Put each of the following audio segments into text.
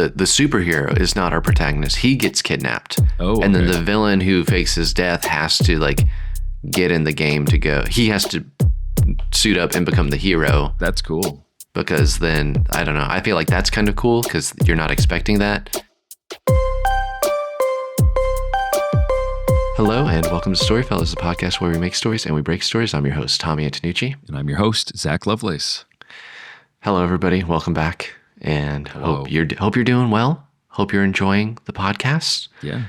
the superhero is not our protagonist. He gets kidnapped. Oh, and then okay. the villain who fakes his death has to like get in the game to go. He has to suit up and become the hero. That's cool. Because then, I don't know, I feel like that's kind of cool because you're not expecting that. Hello and welcome to StoryFellas, the podcast where we make stories and we break stories. I'm your host, Tommy Antonucci. And I'm your host, Zach Lovelace. Hello, everybody. Welcome back. And Hello. hope you're doing well. Hope you're enjoying the podcast. Yeah.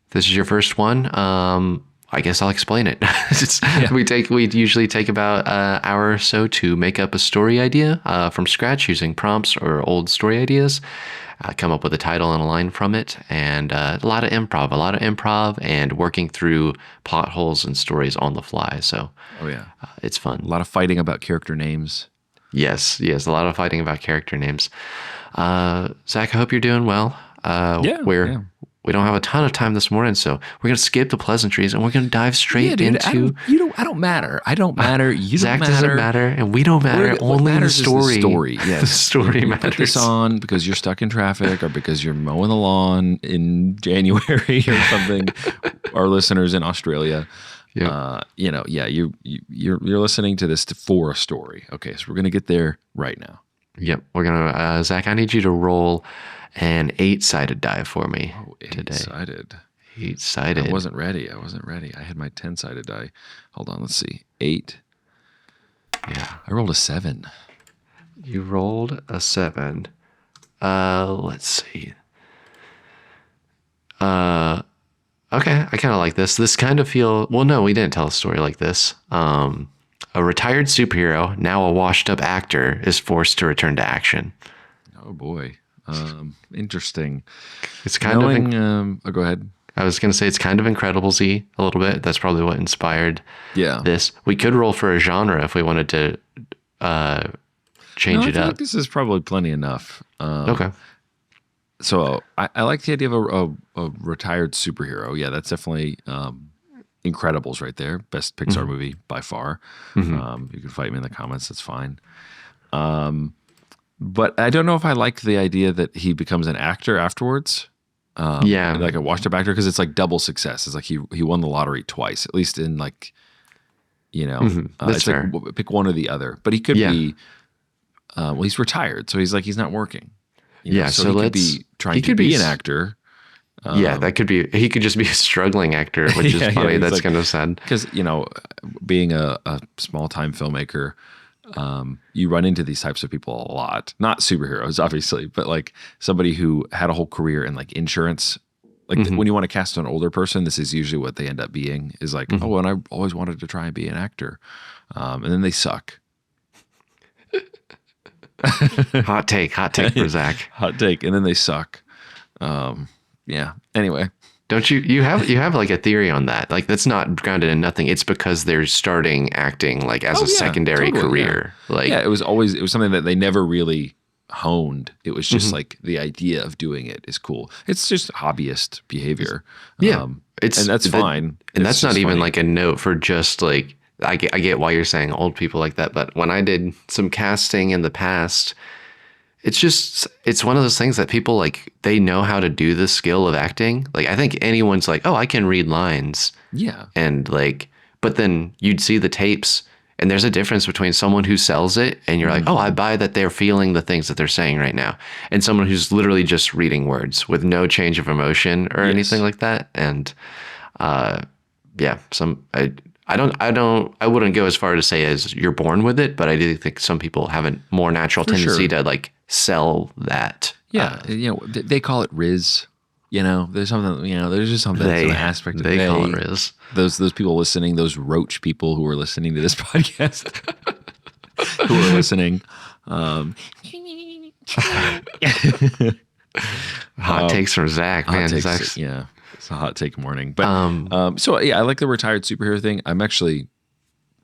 If this is your first one, I guess I'll explain it. We usually take about an hour or so to make up a story idea from scratch using prompts or old story ideas. Come up with a title and a line from it, and a lot of improv and working through plot holes and stories on the fly. So, it's fun. A lot of fighting about character names. Yes, a lot of fighting about character names. Zach, I hope you're doing well. We don't have a ton of time this morning, so we're going to skip the pleasantries and we're going to dive straight into... I don't matter. I don't matter. You Zach don't matter. doesn't matter, and we don't matter. Only the story. Is the story. Yes. The story you matters. Put this on because you're stuck in traffic or because you're mowing the lawn in January or something. Our listeners in Australia, you're listening to this for a story. Okay, so we're going to get there right now. Yep, we're going to... Zach, I need you to roll an 8-sided die for me today. 8-sided. I wasn't ready. I had my 10-sided die. Hold on, let's see. 8. Yeah. I rolled a 7. You rolled a 7. Let's see. Okay, I kind of like this. This kind of well, no, we didn't tell a story like this. A retired superhero, now a washed-up actor, is forced to return to action. Oh, boy. Interesting. It's kind of... go ahead. I was going to say it's kind of Incredibles-y a little bit. That's probably what inspired this. We could roll for a genre if we wanted to change it up. Like this is probably plenty enough. Okay. So I like the idea of a retired superhero. Yeah, that's definitely Incredibles right there. Best Pixar movie by far. Mm-hmm. You can fight me in the comments. That's fine. But I don't know if I like the idea that he becomes an actor afterwards. Like a washed-up actor, because it's like double success. It's like he won the lottery twice, at least in like, That's it's fair. like pick one or the other. But he could be, he's retired, so he's not working. So he could be trying to be an actor. That could be. He could just be a struggling actor, which is funny. That's kind of sad. Because being a small-time filmmaker. You run into these types of people a lot, not superheroes, obviously, but like somebody who had a whole career in like insurance. Like when you want to cast an older person, this is usually what they end up being is like, and I always wanted to try and be an actor. And then they suck. Hot take for Zach. Hot take. And then they suck. Anyway. Don't you have like a theory on that? Like that's not grounded in nothing. It's because they're starting acting like as a secondary career. Yeah. Like it was something that they never really honed. It was just like the idea of doing it is cool. It's just hobbyist behavior. Yeah. And that's fine. And that's not even funny. Like a note for just like I get why you're saying old people like that, but when I did some casting in the past, it's one of those things that people like, they know how to do the skill of acting. Like, I think anyone's like, oh, I can read lines. Yeah. And like, but then you'd see the tapes and there's a difference between someone who sells it and you're like, oh, I buy that they're feeling the things that they're saying right now. And someone who's literally just reading words with no change of emotion or anything like that. And I wouldn't go as far to say as you're born with it, but I do think some people have a more natural tendency to like sell that. Yeah. They call it Riz. There's something, there's just something that's an aspect of they call it Riz. Those people listening, those roach people who are listening to this podcast, who are listening. Hot takes from Zach, man. It's a hot take morning. But I like the retired superhero thing. I'm actually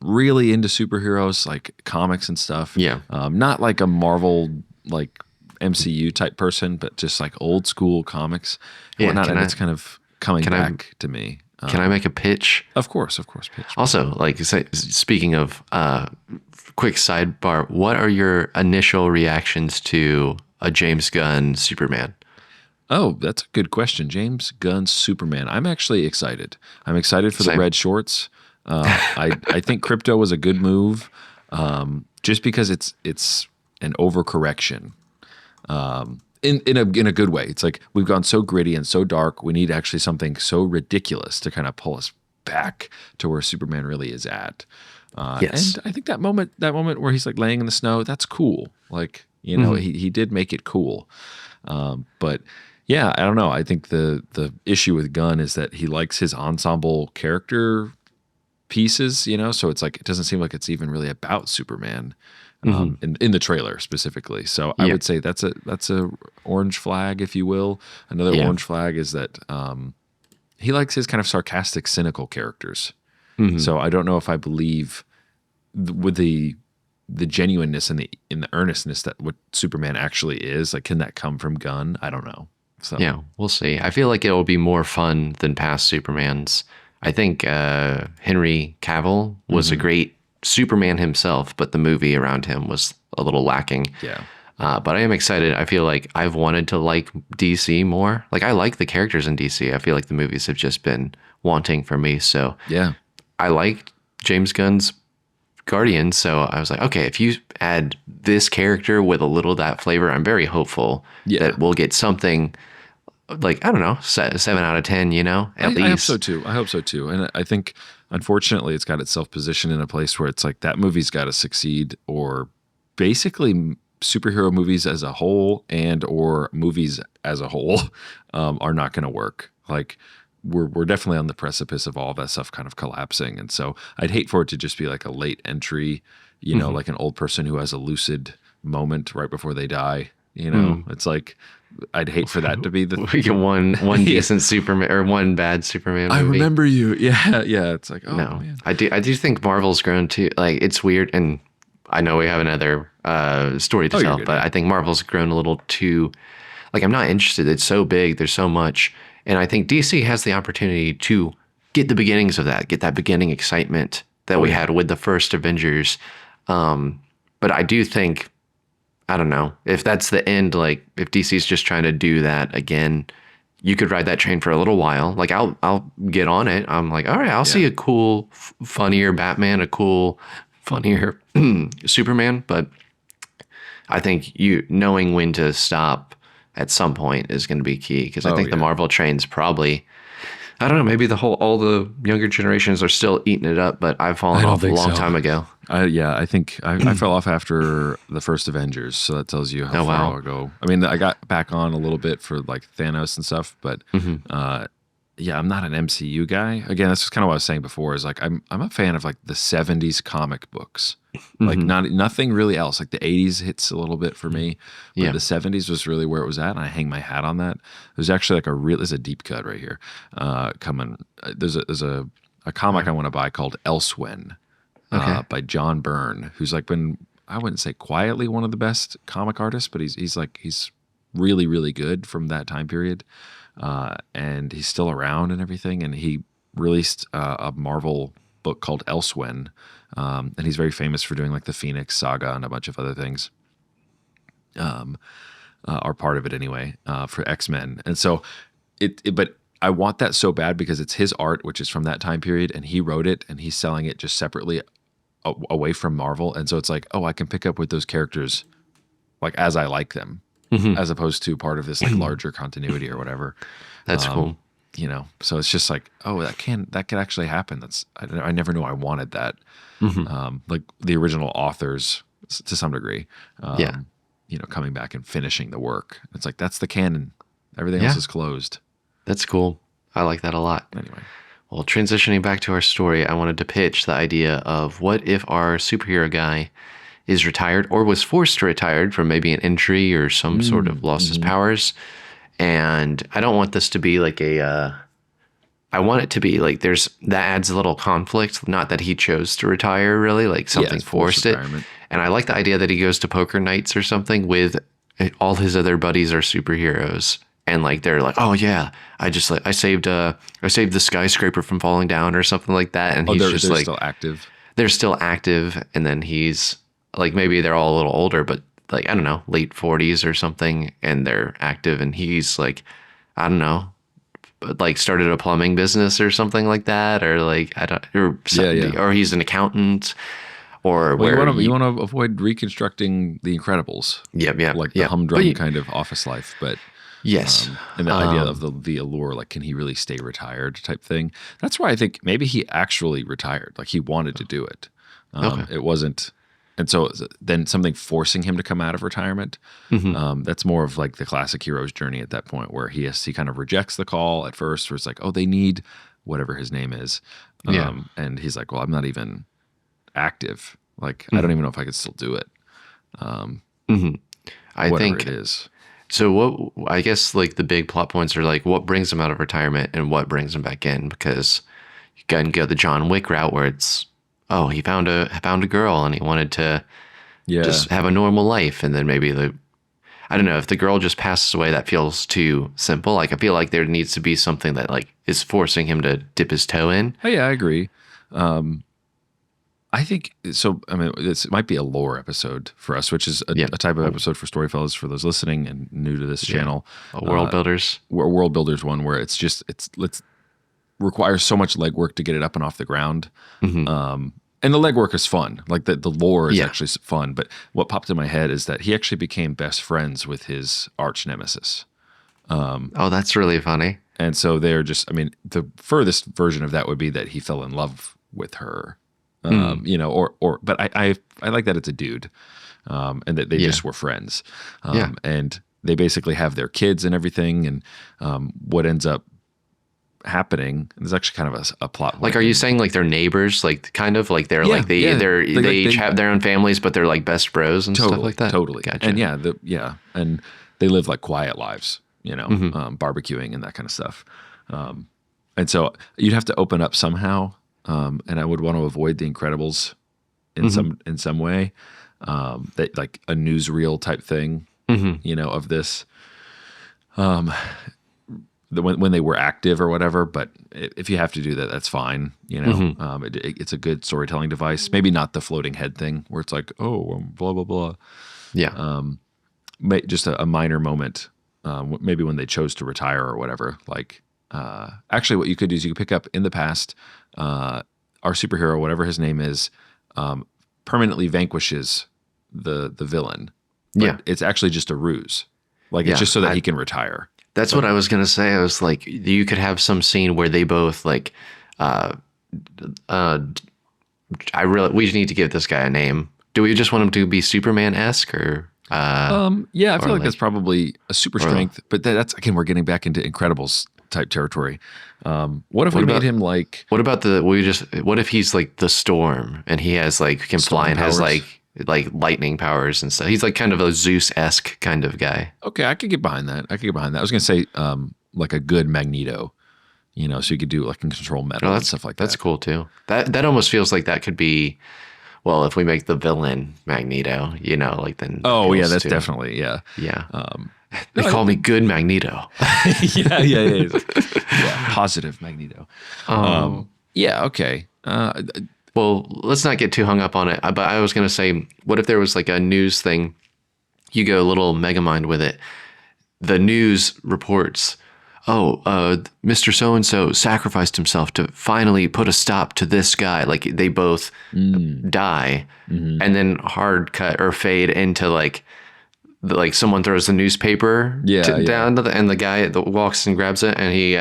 really into superheroes, like comics and stuff. Yeah. Not like a Marvel like MCU type person, but just like old school comics and whatnot. And it's kind of coming back to me. Can I make a pitch? Of course, pitch. Also, like speaking of quick sidebar, what are your initial reactions to a James Gunn Superman? Oh, that's a good question. James Gunn's Superman. I'm actually excited. I'm excited for the Same. red shorts. I think Crypto was a good move, just because it's an overcorrection, in a good way. It's like we've gone so gritty and so dark. We need actually something so ridiculous to kind of pull us back to where Superman really is at. Yes. And I think that moment where he's like laying in the snow, that's cool. Like, Hmm. he did make it cool. But yeah, I don't know. I think the issue with Gunn is that he likes his ensemble character pieces, so it's like it doesn't seem like it's even really about Superman, Hmm. in the trailer specifically. So I Yeah. would say that's a orange flag, if you will. Another Yeah. orange flag is that he likes his kind of sarcastic, cynical characters. Hmm. So I don't know if I believe with the genuineness and the earnestness that what Superman actually is. Like, can that come from Gunn? I don't know. So Yeah, we'll see. I feel like it'll be more fun than past Supermans. I think Henry Cavill was a mhm. great Superman himself, but the movie around him was a little lacking. Yeah. But I am excited. I feel like I've wanted to like DC more. Like I like the characters in DC. I feel like the movies have just been wanting for me. So Yeah. I liked James Gunn's Guardians. So I was like, okay, if you add this character with a little of that flavor, I'm very hopeful Yeah. that we'll get something like, I don't know, 7 out of 10, at I hope so least. too. I hope so too. And I think, unfortunately, it's got itself positioned in a place where it's like that movie's got to succeed, or basically superhero movies as a whole and or movies as a whole are not going to work. Like, we're definitely on the precipice of all that stuff kind of collapsing. And so I'd hate for it to just be like a late entry, Hmm. like an old person who has a lucid moment right before they die. Mm. It's like I'd hate for that to be the We get one yeah. decent Superman or one bad Superman I movie. remember you. Yeah, yeah. It's like, oh No, man. I do think Marvel's grown too. Like it's weird, and I know we have another story to Oh, you're tell, good. but Yeah. I think Marvel's grown a little too. Like I'm not interested. It's so big. There's so much, and I think DC has the opportunity to get the beginnings of that, get that beginning excitement that Oh we yeah. had with the first Avengers. But I do think I don't know if that's the end. Like if DC's just trying to do that again, you could ride that train for a little while. Like I'll get on it. I'm like, all right, I'll see Yeah. a cool, funnier Batman, a cool, funnier Superman. But I think you knowing when to stop at some point is going to be key because I Oh think the yeah. Marvel train's probably. I don't know. Maybe all the younger generations are still eating it up, but I've I fallen don't off a think long so. time ago. I think I fell off after the first Avengers, so that tells you how Oh far wow. I'll go. I mean, I got back on a little bit for like Thanos and stuff, but Hmm. uh, yeah, I'm not an MCU guy. Again, that's just kind of what I was saying before. Is like I'm a fan of like the '70s comic books, like Hmm. nothing really else. Like the '80s hits a little bit for me, but Yeah. the '70s was really where it was at, and I hang my hat on that. There's actually like there's a deep cut right here, coming. There's a comic I want to buy called Elsewhen, Okay. by John Byrne, who's like been, I wouldn't say quietly one of the best comic artists, but he's really really good from that time period, and he's still around and everything. And he released a Marvel book called Elsewhen, and he's very famous for doing like the Phoenix Saga and a bunch of other things. Are part of it anyway, for X-Men. And so but I want that so bad because it's his art, which is from that time period, and he wrote it and he's selling it just separately away from Marvel. And so it's like, oh, I can pick up with those characters like as I like them, Hmm. as opposed to part of this like larger continuity or whatever. That's cool. So it's just like, oh, that could actually happen. I never knew I wanted that. Hmm. Like the original authors to some degree, Yeah. coming back and finishing the work. It's like, that's the canon. Everything else Yeah. is closed. That's cool. I like that a lot. Anyway. Well, transitioning back to our story, I wanted to pitch the idea of what if our superhero guy is retired or was forced to retire from maybe an injury or some sort of lost his Mm-hmm. powers. And I don't want this to be like I want it to be like that adds a little conflict. Not that he chose to retire, really, like Yeah, something it's forced forced it. retirement. And I like the idea that he goes to poker nights or something with all his other buddies are superheroes. And like they're like, oh yeah, I saved the skyscraper from falling down or something like that. And Oh, he's they're just they're like still active. they're still active. And then he's like maybe they're all a little older, but like, I don't know, late 40s or something, and they're active, and he's like, I don't know, like started a plumbing business or something like that, or like I don't, or or he's an accountant, or Well, where you want to avoid reconstructing The Incredibles, like the humdrum kind of office life, but yes, and the idea of the allure, like, can he really stay retired type thing? That's why I think maybe he actually retired, like he wanted to do it. Okay. It wasn't, and so then something forcing him to come out of retirement. That's more of like the classic hero's journey at that point, where he kind of rejects the call at first, where it's like, oh, they need whatever his name is, and he's like, well, I'm not even active. Like, I don't even know if I could still do it. I whatever think it is. so. What I guess like the big plot points are like what brings him out of retirement and what brings him back in, because you can go the John Wick route where it's, oh, he found a girl and he wanted to just have a normal life, and then maybe I don't know, if the girl just passes away, that feels too simple. Like I feel like there needs to be something that like is forcing him to dip his toe in. Oh yeah, I agree. I think so. I mean, it might be a lore episode for us, which is a type of episode for StoryFellas for those listening and new to this channel. World builders. We're a world builders one where it's requires so much legwork to get it up and off the ground. And the legwork is fun. Like the lore is actually fun. But what popped in my head is that he actually became best friends with his arch nemesis. Oh, that's really funny. And so they're just, I mean, the furthest version of that would be that he fell in love with her. You know, but I like that it's a dude, and that they just were friends, and they basically have their kids and everything, and what ends up happening is actually kind of a plot. Like, are you saying like they're neighbors, like kind of like they're like they each have their own families, but they're like best bros and stuff like that? Totally, gotcha. And and they live like quiet lives, you know, barbecuing and that kind of stuff, and so you'd have to open up somehow. And I would want to avoid The Incredibles in some way, that like a newsreel type thing, you know, of this, when they were active or whatever. But if you have to do that, that's fine. You know, it's a good storytelling device. Maybe not the floating head thing where it's like, oh, blah blah blah. Yeah. Just a minor moment. Maybe when they chose to retire or whatever. Like, actually, what you could do is you could pick up in the past. Our superhero, whatever his name is, permanently vanquishes the villain. But it's actually just a ruse. Like, it's just so that he can retire. That's what I was gonna say. I was like, you could have some scene where they both like, we need to give this guy a name. Do we just want him to be Superman-esque or? Yeah, I feel like that's probably a super strength, but that's, again, we're getting back into Incredibles type territory. What if we made him like? What about what if he's like the Storm and he has like can fly and has like lightning powers and stuff? He's like kind of a Zeus-esque kind of guy. Okay, I could get behind that. I was gonna say like a good Magneto, you know, so you could do like control metal and stuff like that. That's cool too. That almost feels like that could be. Well, if we make the villain Magneto, you know, like then. Oh yeah, that's definitely yeah. They call me Good Magneto. yeah. Positive Magneto. Yeah. Okay. Well, let's not get too hung up on it. But I was gonna say, what if there was like a news thing? You go a little Megamind with it. The news reports, Mr. So-and-so sacrificed himself to finally put a stop to this guy. Like they both die, and then hard cut or fade into like someone throws the newspaper down to and the guy that walks and grabs it, and he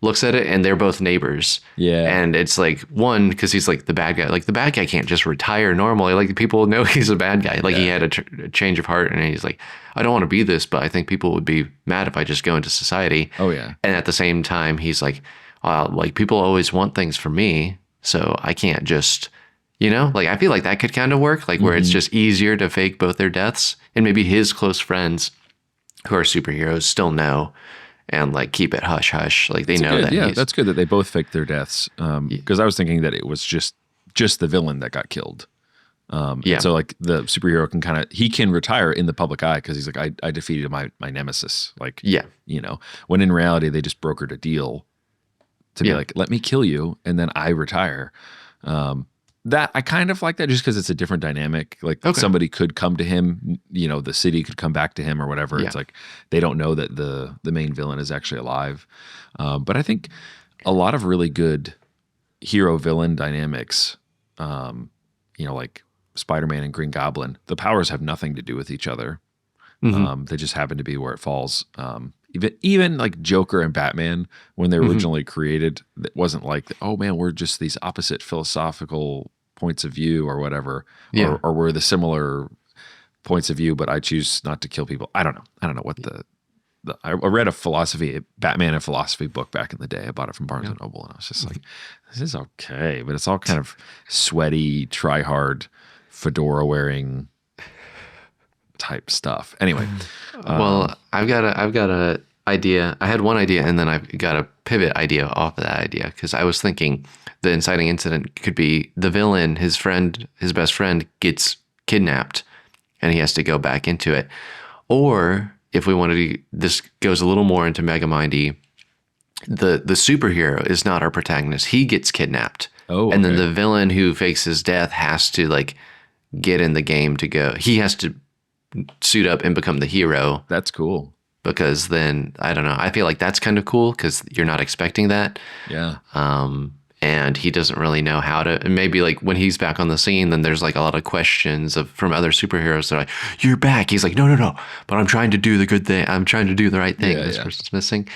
looks at it, and they're both neighbors. Yeah. And it's like, one, because he's like the bad guy. Like the bad guy can't just retire normally. Like people know he's a bad guy. Like he had a change of heart, and he's like, I don't want to be this, but I think people would be mad if I just go into society. Oh yeah. And at the same time, he's like, like people always want things from me, so I can't just, you know, like I feel like that could kind of work, like where it's just easier to fake both their deaths, and maybe his close friends who are superheroes still know. And like keep it hush hush, like they know that. Yeah, that's good that they both faked their deaths. Because I was thinking that it was just the villain that got killed. So like the superhero can retire in the public eye because he's like, I defeated my nemesis. Like, you know, when in reality they just brokered a deal to be like, let me kill you and then I retire. That I kind of like that just because it's a different dynamic. Like Okay. somebody could come to him, the city could come back to him or whatever. Yeah. It's like they don't know that the main villain is actually alive. But I think a lot of really good hero villain dynamics, like Spider-Man and Green Goblin, the powers have nothing to do with each other. They just happen to be where it falls. Even like Joker and Batman, when they were originally created, it wasn't like, oh man, we're just these opposite philosophical points of view or whatever, Yeah. or we're the similar points of view, but I choose not to kill people. I don't know what I read a Batman and philosophy book back in the day. I bought it from Barnes and Noble, and I was just like, this is okay, but it's all kind of sweaty, try hard, fedora wearing type stuff. Anyway, Well, I've got a idea. I had one idea, and then I've got a pivot idea off of that idea, because I was thinking the inciting incident could be the villain, his best friend gets kidnapped, and he has to go back into it. Or if we wanted to, this goes a little more into Megamindy. The superhero is not our protagonist. He gets kidnapped. Oh, and then okay. the villain who fakes his death has to like get in the game to go. He has to suit up and become the hero, That's cool. because then I don't know. I feel like that's kind of cool because you're not expecting that. Yeah. And he doesn't really know how to. And maybe like when he's back on the scene, then there's like a lot of questions from other superheroes. They're like, "You're back." He's like, "No, but I'm trying to do the good thing. I'm trying to do the right thing. Yeah, This yeah. person's missing."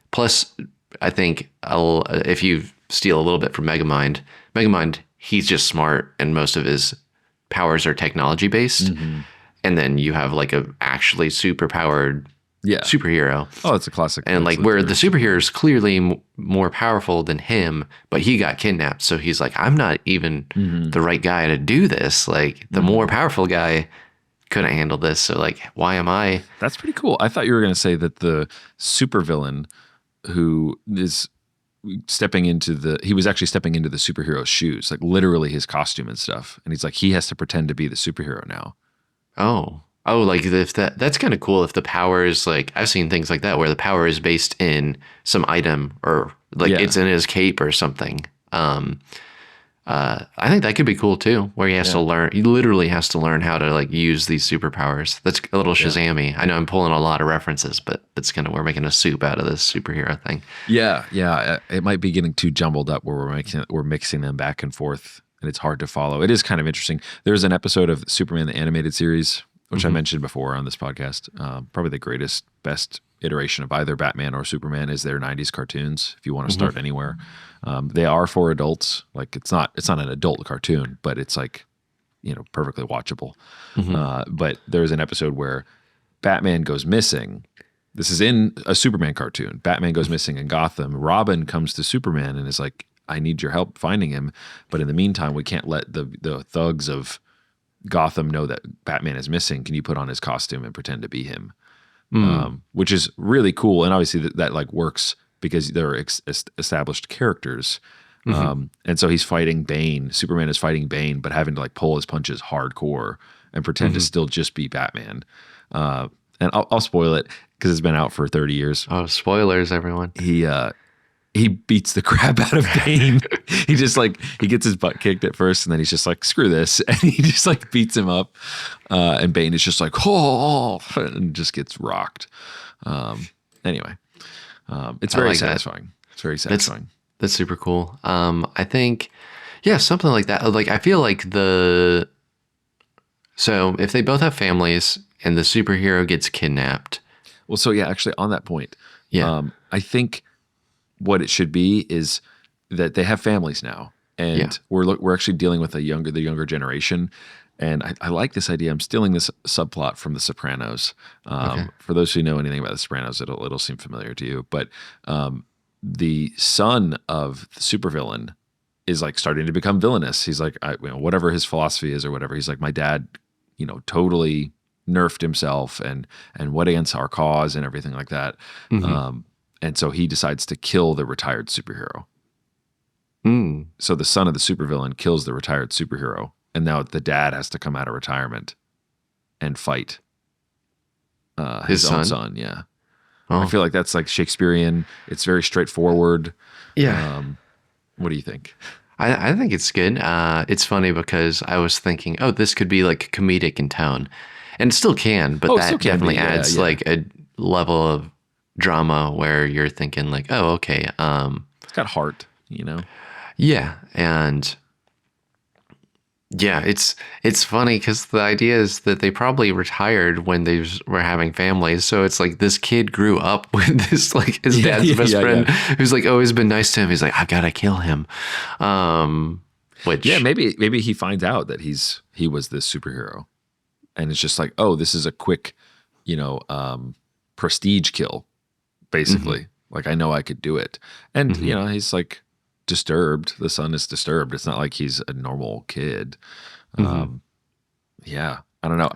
Plus, I think if you steal a little bit from Megamind, he's just smart, and most of his powers are technology based. And then you have like a actually super powered Yeah. superhero. Oh, it's a classic. And like That's where the literally- superhero is clearly more powerful than him, but he got kidnapped. So he's like, I'm not even the right guy to do this. Like the more powerful guy couldn't handle this. So like, why am I? That's pretty cool. I thought you were going to say that the supervillain who is he was actually stepping into the superhero's shoes, like literally his costume and stuff. And he's like, he has to pretend to be the superhero now. Oh, like if that's kind of cool. If the power is like, I've seen things like that where the power is based in some item, or like Yeah. it's in his cape or something. I think that could be cool too, where he has to learn. He literally has to learn how to like use these superpowers. That's a little Shazam-y. I know I'm pulling a lot of references, but it's kind of, we're making a soup out of this superhero thing. Yeah. It might be getting too jumbled up where we're mixing them back and forth, and it's hard to follow. It is kind of interesting. There's an episode of Superman the Animated Series, which I mentioned before on this podcast. Probably the best iteration of either Batman or Superman is their 90s cartoons. If you want to start anywhere, they are for adults. Like it's not an adult cartoon, but it's like, perfectly watchable. But there's an episode where Batman goes missing. This is in a Superman cartoon. Batman goes missing in Gotham. Robin comes to Superman and is like, I need your help finding him. But in the meantime, we can't let the thugs of Gotham know that Batman is missing. Can you put on his costume and pretend to be him? Which is really cool. And obviously that like works because they're established characters. And so he's fighting Bane. Superman is fighting Bane, but having to like pull his punches hardcore and pretend to still just be Batman. And I'll spoil it because it's been out for 30 years. Oh, spoilers, everyone. He beats the crap out of Bane. He just like, he gets his butt kicked at first, and then he's just like, screw this. And he just like beats him up. And Bane is just like, oh, and just gets rocked. Anyway, it's very satisfying. It's very satisfying. That's super cool. I think, yeah, something like that. Like, I feel like so if they both have families and the superhero gets kidnapped. Well, so yeah, actually on that point, Yeah. I think what it should be is that they have families now, and we're actually dealing with the younger generation. And I like this idea. I'm stealing this subplot from The Sopranos. For those who know anything about The Sopranos, it'll seem familiar to you. But the son of the supervillain is like starting to become villainous. He's like, whatever his philosophy is or whatever. He's like, my dad, totally nerfed himself and went against our cause and everything like that. And so he decides to kill the retired superhero. So the son of the supervillain kills the retired superhero. And now the dad has to come out of retirement and fight his own son. Yeah. Oh. I feel like that's like Shakespearean. It's very straightforward. Yeah. What do you think? I think it's good. It's funny because I was thinking, oh, this could be like comedic in tone, and it still can, but Oh, it still that can be. definitely Yeah, adds yeah. like a level of drama where you're thinking like, oh, okay, It's got heart, you know? yeah, and yeah, it's funny because the idea is that they probably retired when they were having families, so it's like this kid grew up with this like his Yeah, dad's yeah, best yeah, yeah. friend who's like always been nice to him. He's like, I gotta kill him, Yeah, which maybe he finds out that he was this superhero, and it's just like, oh, this is a quick, you know, prestige kill, mhm, basically. Like I know I could do it, and you mhm. know, he's like disturbed. The son is disturbed. It's not like he's a normal kid. Hmm. Um, yeah, I don't know.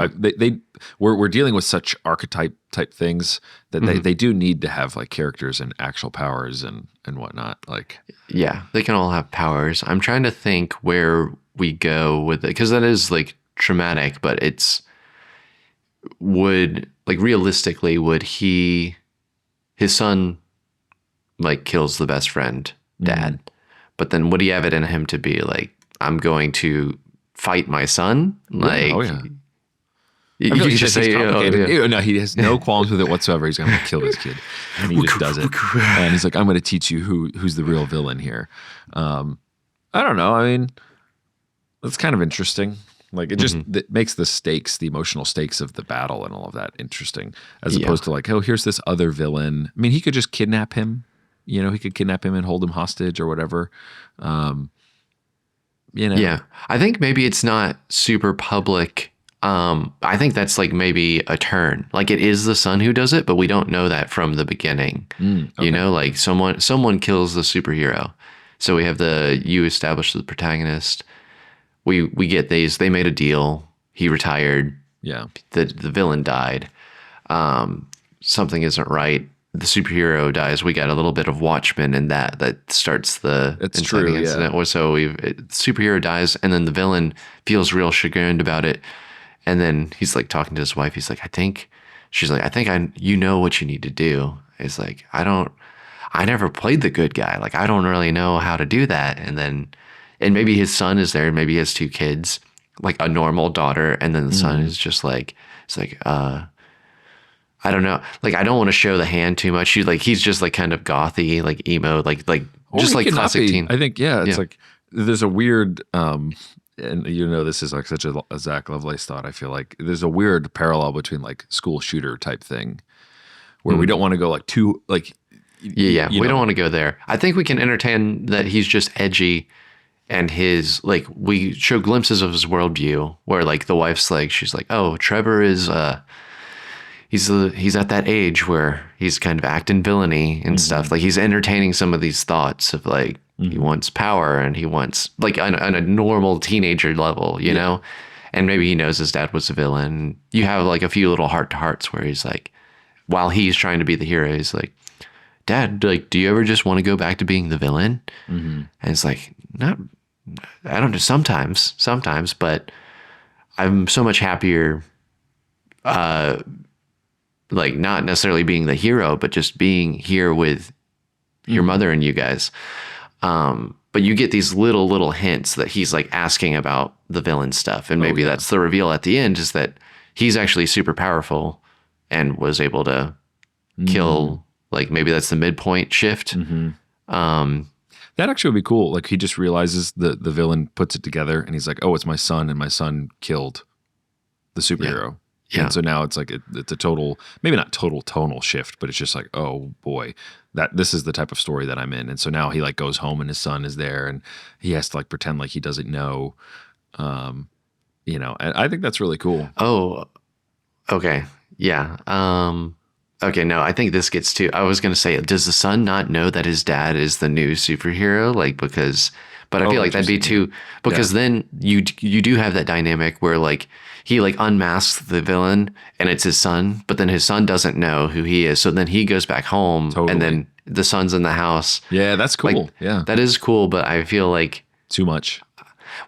We're dealing with such archetype type things that Hmm. they do need to have like characters and actual powers and whatnot. Like, Yeah, they can all have powers. I'm trying to think where we go with it because that is like traumatic, but it's would like realistically would he his son like kills the best friend mm, dad, but then would he have it in him to be like I'm going to fight my son? yeah, oh Like yeah. I you feel could like just he's say, oh complicated. yeah. No, he has no qualms with it whatsoever. He's gonna kill this kid, and he just does it. And he's like, "I'm going to teach you who's the real villain here." Um, I don't know. I mean, that's kind of interesting. Like Hmm. it makes the stakes, the emotional stakes of the battle and all of that interesting, as Yeah, opposed to like, oh, here's this other villain. I mean, he could just kidnap him. You know, he could kidnap him and hold him hostage or whatever. Um, you know, yeah. I think maybe it's not super public. I think that's like maybe a turn. Like it is the son who does it, but we don't know that from the beginning. You okay, know, like someone kills the superhero. So we have you establish the protagonist. We get these. They made a deal. He retired. yeah, The villain died. Something isn't right. The superhero dies. We got a little bit of Watchmen, and that starts the that's inciting true. Yeah, incident. So superhero dies, and then the villain feels real chagrined about it, and then he's like talking to his wife. He's like, I think, she's like, I think you know what you need to do. It's like I never played the good guy. Like I don't really know how to do that. And maybe his son is there. Maybe he has two kids, like a normal daughter, and then the son hmm is just like, it's like, I don't know. Like I don't want to show the hand too much. He's just like kind of gothy, like emo, like or just he like could not classic be. teen. I think yeah, it's Yeah. like there's a weird and you know this is like such a Zach Lovelace thought. I feel like there's a weird parallel between like school shooter type thing where we Mm. don't want to go like too like Yeah, yeah. you We don't know want to go there. I think we can entertain that he's just edgy and his like we show glimpses of his worldview where like the wife's like she's like, oh, Trevor is he's at that age where he's kind of acting villainy and hmm stuff. Like he's entertaining some of these thoughts of like he hmm wants power and he wants like on a normal teenager level, you yeah know. And maybe he knows his dad was a villain. You have like a few little heart to hearts where he's like, while he's trying to be the hero, he's like, Dad, like, do you ever just want to go back to being the villain? hmm And it's like, not, I don't know, sometimes, but I'm so much happier, like, not necessarily being the hero, but just being here with your hmm mother and you guys. But you get these little hints that he's like asking about the villain stuff. And oh maybe yeah that's the reveal at the end is that he's actually super powerful and was able to mm kill, like, maybe that's the midpoint shift. hmm Um, that actually would be cool. Like he just realizes the villain puts it together and he's like, oh, it's my son and my son killed the yeah. superhero. And Yeah. so now it's like it's a total, maybe not total tonal shift, but it's just like, oh boy, that this is the type of story that I'm in. And so now he like goes home and his son is there, and he has to like pretend like he doesn't know. Um, you know, and I think that's really cool. Oh, okay. Yeah. Okay, no, I think this gets to I was gonna say, does the son not know that his dad is the new superhero? Like because but I feel Oh, like that'd be interesting. Yeah, too yeah. because then you do have that dynamic where like he like unmasks the villain and it's his son, but then his son doesn't know who he is. So then he goes back home and Totally. then the son's in the house. Yeah, that's Like cool. Yeah, that is cool, but I feel like too much.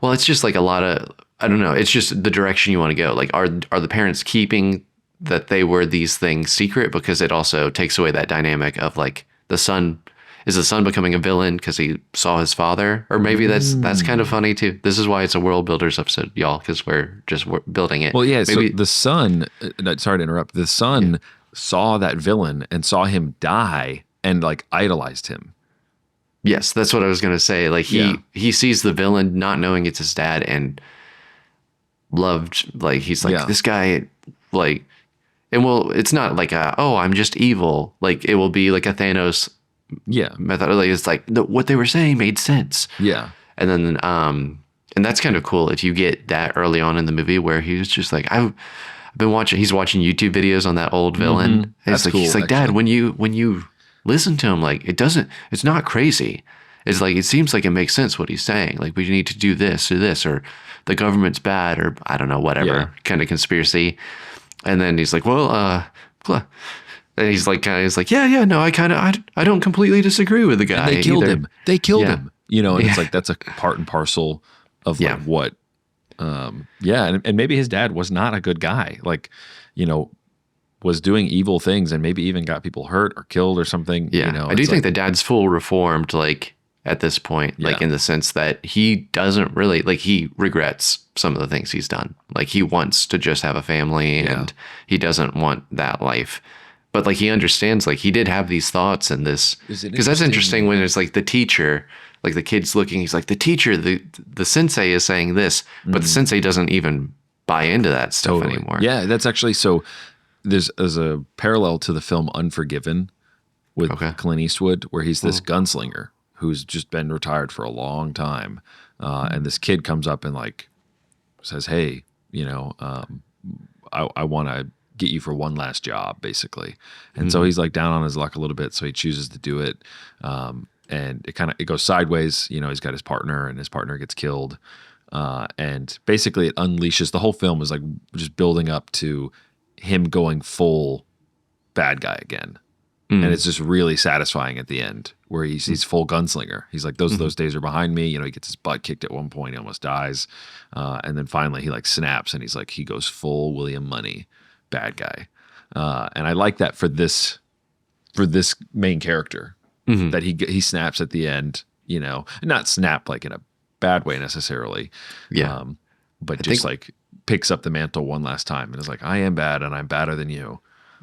well, it's just like a lot of I don't know. It's just the direction you want to go. Like, are the parents keeping that they were these things secret because it also takes away that dynamic of like the son. Is the son becoming a villain because he saw his father? Or maybe that's kind of funny too. This is why it's a world builders episode, y'all, because we're just building it. Well, yeah. Maybe, So the son, sorry to interrupt. The son saw that villain and saw him die and like idolized him. yes, that's what I was gonna say. Like he sees the villain not knowing it's his dad and loved, like he's like, this guy, like, and well, it's not like I'm just evil. Like it will be like a Thanos method. Like it's like what they were saying made sense. Yeah. And then and that's kind of cool if you get that early on in the movie where he was just like, I've been watching, he's watching YouTube videos on that old villain. That's like, cool, he's like, Dad, when you listen to him, like it's not crazy. It's like, it seems like it makes sense what he's saying. Like we need to do this, or the government's bad, or I don't know, whatever kind of conspiracy. And then he's like, well, and he's like, no, I don't completely disagree with the guy. And they killed him. They killed him. You know, and it's like, that's a part and parcel of like what, and maybe his dad was not a good guy. Like, you know, was doing evil things and maybe even got people hurt or killed or something. Yeah. You know, I do think the dad's full reformed, like at this point, like in the sense that he doesn't really, like he regrets some of the things he's done. Like he wants to just have a family and he doesn't want that life. But like he understands, like he did have these thoughts and this, because that's interesting when it's like the teacher, like the kid's looking, he's like, the teacher, the sensei is saying this, but the sensei doesn't even buy into that stuff anymore. Yeah, that's actually, so there's a parallel to the film Unforgiven with Clint Eastwood, where he's this gunslinger who's just been retired for a long time. And this kid comes up and like says, hey, you know, I want to get you for one last job, basically. And so he's like down on his luck a little bit. So he chooses to do it. And it goes sideways. You know, he's got his partner and his partner gets killed. And basically it unleashes, the whole film is like just building up to him going full bad guy again. And it's just really satisfying at the end where he's full gunslinger. He's like, those days are behind me. You know, he gets his butt kicked at one point. He almost dies. And then finally he like snaps and he's like, he goes full William Money bad guy. And I like that for this main character that he snaps at the end, you know, not snap like in a bad way necessarily. But just like picks up the mantle one last time and is like, I am bad and I'm badder than you.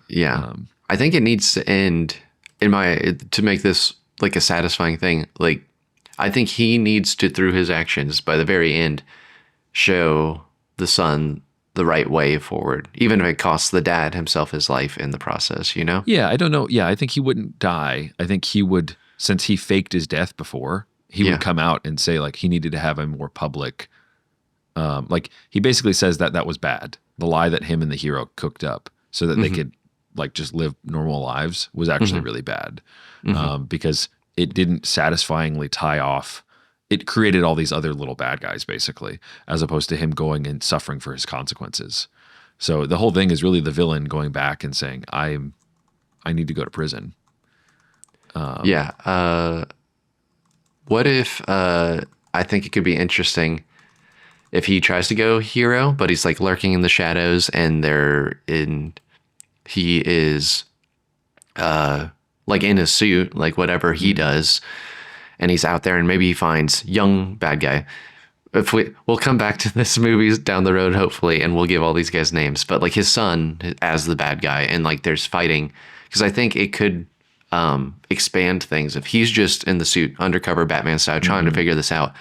Yeah. I think it needs to end to make this like a satisfying thing. Like, I think he needs to, through his actions by the very end, show the son the right way forward, even if it costs the dad himself his life in the process, you know? Yeah. I don't know. Yeah. I think he wouldn't die. I think he would, since he faked his death before, he would come out and say like he needed to have a more public, like he basically says that was bad. The lie that him and the hero cooked up so that they could like just live normal lives was actually really bad, because it didn't satisfyingly tie off. It created all these other little bad guys basically, as opposed to him going and suffering for his consequences. So the whole thing is really the villain going back and saying, I need to go to prison. What if, I think it could be interesting if he tries to go hero, but he's like lurking in the shadows and he is like in his suit, like whatever he does, and he's out there and maybe he finds young bad guy. If we'll come back to this movie down the road, hopefully, and we'll give all these guys names, but like his son as the bad guy, and like there's fighting, because I think it could expand things if he's just in the suit, undercover Batman style, trying to figure this out.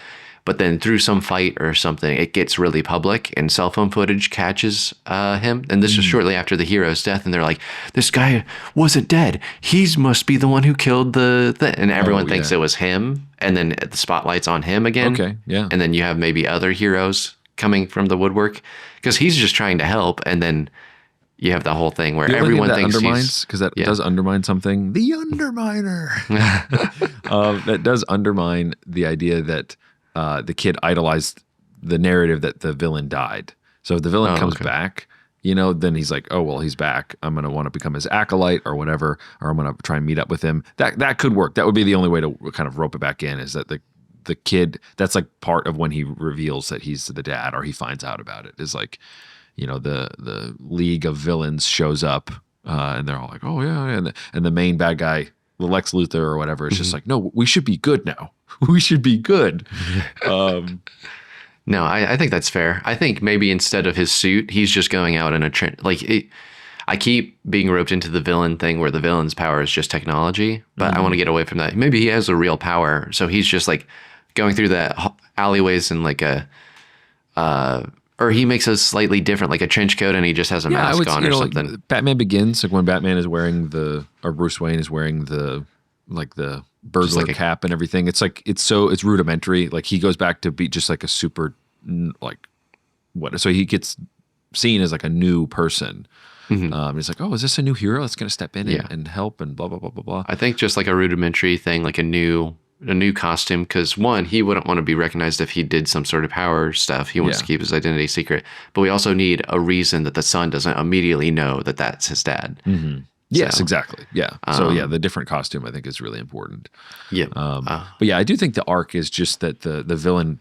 But then through some fight or something, it gets really public and cell phone footage catches him. And this is shortly after the hero's death. And they're like, this guy wasn't dead. He must be the one who killed and everyone thinks it was him. And then the spotlight's on him again. Okay, yeah. And then you have maybe other heroes coming from the woodwork because he's just trying to help. And then you have the whole thing where everyone thinks undermines, because that does undermine something. The Underminer. That does undermine the idea that the kid idolized the narrative that the villain died. So if the villain comes back, you know, then he's like, oh, well, he's back. I'm going to want to become his acolyte or whatever, or I'm going to try and meet up with him. That could work. That would be the only way to kind of rope it back in, is that the kid, that's like part of when he reveals that he's the dad, or he finds out about it, is like, you know, the League of Villains shows up and they're all like, oh yeah. And the main bad guy Lex Luthor or whatever is just like, no, we should be good now. We should be good. No, I think that's fair. I think maybe instead of his suit, he's just going out in a I keep being roped into the villain thing where the villain's power is just technology, but I want to get away from that. Maybe he has a real power, so he's just like going through the alleyways in like a, or he makes a slightly different, like a trench coat, and he just has a mask on or something. Like Batman Begins, like when Batman is wearing or Bruce Wayne is wearing the burglar cap and everything. It's like it's rudimentary. Like he goes back to be just like a super so he gets seen as like a new person. He's like, oh, is this a new hero that's going to step in and help and blah blah blah blah blah. I think just like a rudimentary thing, like a new costume, because one, he wouldn't want to be recognized if he did some sort of power stuff. He wants to keep his identity secret, but we also need a reason that the son doesn't immediately know that that's his dad. Yes, exactly. Yeah. So the different costume I think is really important. Yeah. But yeah, I do think the arc is just that the villain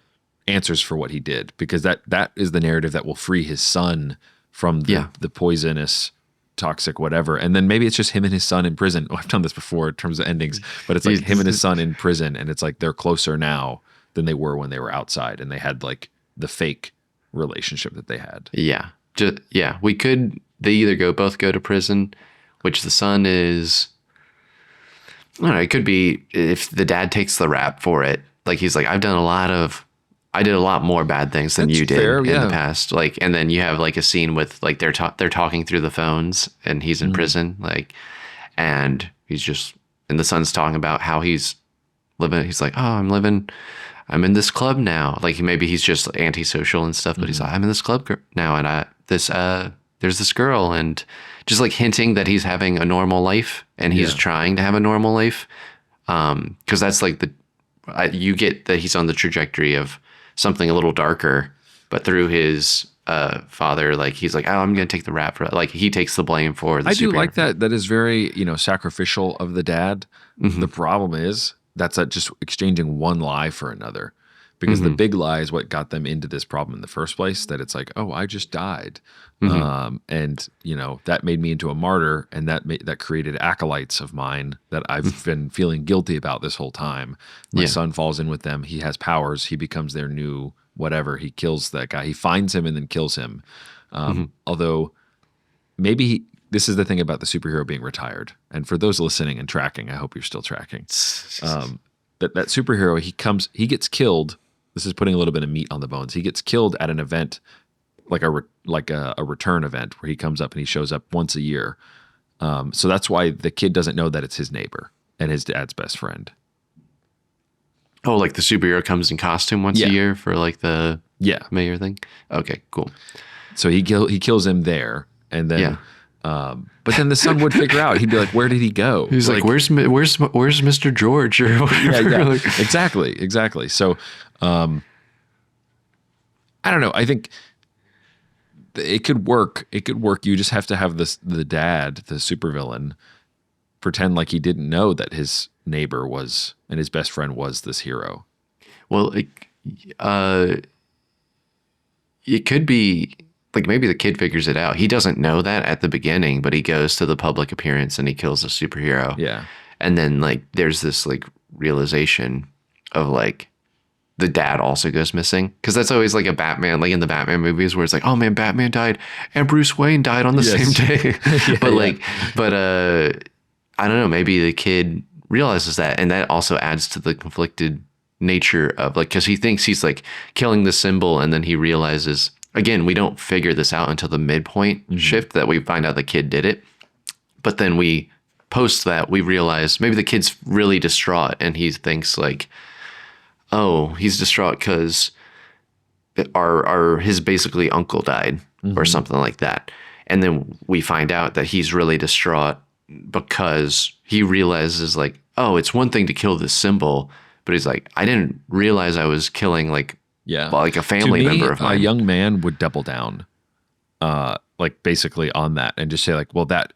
answers for what he did, because that is the narrative that will free his son from the poisonous, toxic, whatever. And then maybe it's just him and his son in prison. Oh, I've done this before in terms of endings, but it's like him and his son in prison, and it's like they're closer now than they were when they were outside, and they had like the fake relationship that they had. Yeah. They either both go to prison, which the son is, I don't know, it could be if the dad takes the rap for it. Like he's like, I did a lot more bad things than you did in the past. Like, and then you have like a scene with like they're talking through the phones, and he's in prison, like, and the son's talking about how he's living. He's like, oh, I'm in this club now. Like maybe he's just antisocial and stuff, but he's like, I'm in this club now, and there's this girl, and just like hinting that he's having a normal life, and he's trying to have a normal life. Cause that's like you get that he's on the trajectory of something a little darker, but through his father, like he's like, oh, I'm going to take the rap for it. Like he takes the blame for the I do like that. That is very, sacrificial of the dad. The problem is that's just exchanging one lie for another, because the big lie is what got them into this problem in the first place. That it's like, oh, I just died. And that made me into a martyr, and that created acolytes of mine that I've been feeling guilty about this whole time. My son falls in with them. He has powers. He becomes their new whatever. He kills that guy. He finds him and then kills him. Although maybe this is the thing about the superhero being retired. And for those listening and tracking, I hope you're still tracking. That superhero, he gets killed. This is putting a little bit of meat on the bones. He gets killed at an event, like a return event, where he comes up and he shows up once a year. So that's why the kid doesn't know that it's his neighbor and his dad's best friend. Oh, like the superhero comes in costume once a year for like the mayor thing? Okay, cool. So he kills him there, and then but then the son would figure out. He'd be like, where did he go? He's like where's Mr. George or whatever? Exactly. So I don't know. I think it could work. You just have to have the dad, the supervillain, pretend like he didn't know that his neighbor was and his best friend was this hero. Well, it could be like maybe the kid figures it out. He doesn't know that at the beginning, but he goes to the public appearance and he kills the superhero. Yeah. And then like there's this like realization of like the dad also goes missing, because that's always like a Batman, like in the Batman movies where it's like, oh man, Batman died and Bruce Wayne died on the same day. But I don't know, maybe the kid realizes that, and that also adds to the conflicted nature of like, because he thinks he's like killing the symbol, and then he realizes, again, we don't figure this out until the midpoint shift that we find out the kid did it. But then we post that, we realize maybe the kid's really distraught, and he thinks like, oh, he's distraught because his basically uncle died or something like that. And then we find out that he's really distraught because he realizes like, oh, it's one thing to kill this symbol, but he's like, I didn't realize I was killing like a family member of mine. A young man would double down, like basically on that, and just say like, well, that,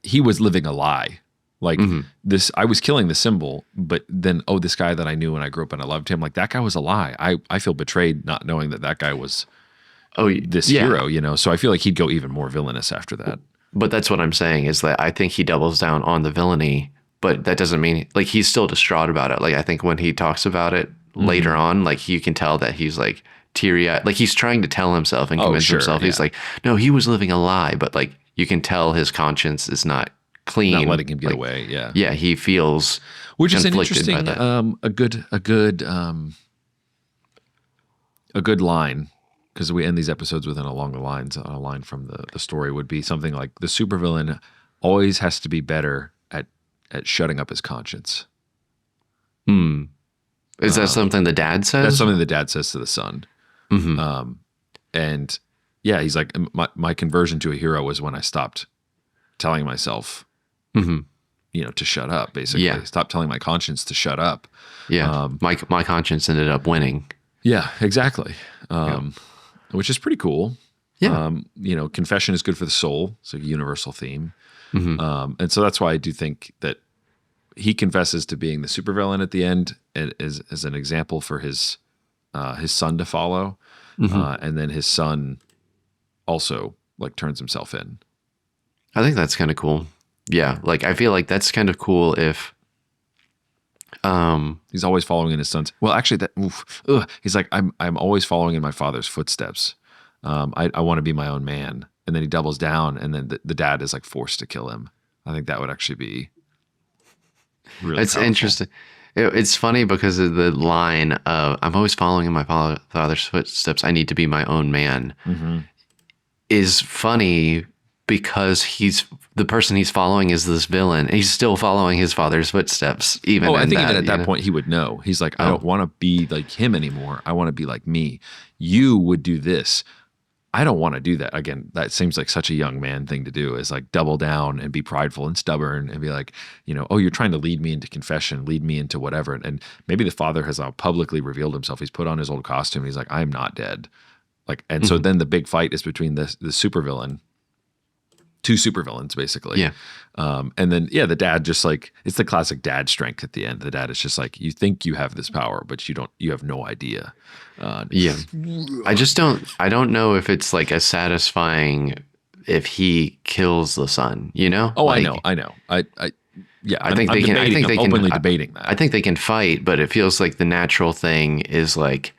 he was living a lie. Like this, I was killing the symbol, but then, this guy that I knew when I grew up and I loved him, like that guy was a lie. I feel betrayed not knowing that guy was this hero, so I feel like he'd go even more villainous after that. But that's what I'm saying, is that I think he doubles down on the villainy but that doesn't mean like he's still distraught about it. Like I think when he talks about it later on, like you can tell that he's like teary eyed, like he's trying to tell himself and convince himself. He's like, no, he was living a lie, but like you can tell his conscience is not clean, not letting him get like, away. Yeah. Yeah. He feels Which is an conflicted by interesting, that. a good line, because we end these episodes within along the lines. A line from the story would be something like, the supervillain always has to be better at shutting up his conscience. Is that something the dad says? That's something the dad says to the son. And yeah, he's like, my conversion to a hero was when I stopped telling myself, to shut up, basically. Yeah. Stop telling my conscience to shut up. Yeah. My conscience ended up winning. Yeah, exactly. Which is pretty cool. Yeah. Confession is good for the soul. It's a universal theme. And so that's why I do think that he confesses to being the supervillain at the end as an example for his son to follow. And then his son also like turns himself in. I think that's kind of cool. Yeah. Like, I feel like that's kind of cool if, he's always following in his son's. Well, actually he's like, I'm always following in my father's footsteps. I want to be my own man. And then he doubles down, and then the dad is like forced to kill him. I think that would actually be really it's powerful. Interesting. It's funny because of the line of, I'm always following in my father's footsteps. I need to be my own man is funny because the person he's following is this villain. And he's still following his father's footsteps. I think even at that point he would know. He's like, I don't want to be like him anymore. I want to be like me. You would do this. I don't want to do that. Again, that seems like such a young man thing to do, is like double down and be prideful and stubborn and be like, you're trying to lead me into confession, lead me into whatever. And maybe the father has now publicly revealed himself. He's put on his old costume. He's like, I'm not dead. Like, and so then the big fight is between the supervillain, two supervillains basically. Yeah. And then, the dad just like, it's the classic dad strength at the end. The dad is just like, you think you have this power, but you have no idea. I don't know if it's like as satisfying if he kills the son, Oh, like, I know. I think they can. I think they can openly debating that. I think they can fight, but it feels like the natural thing is like,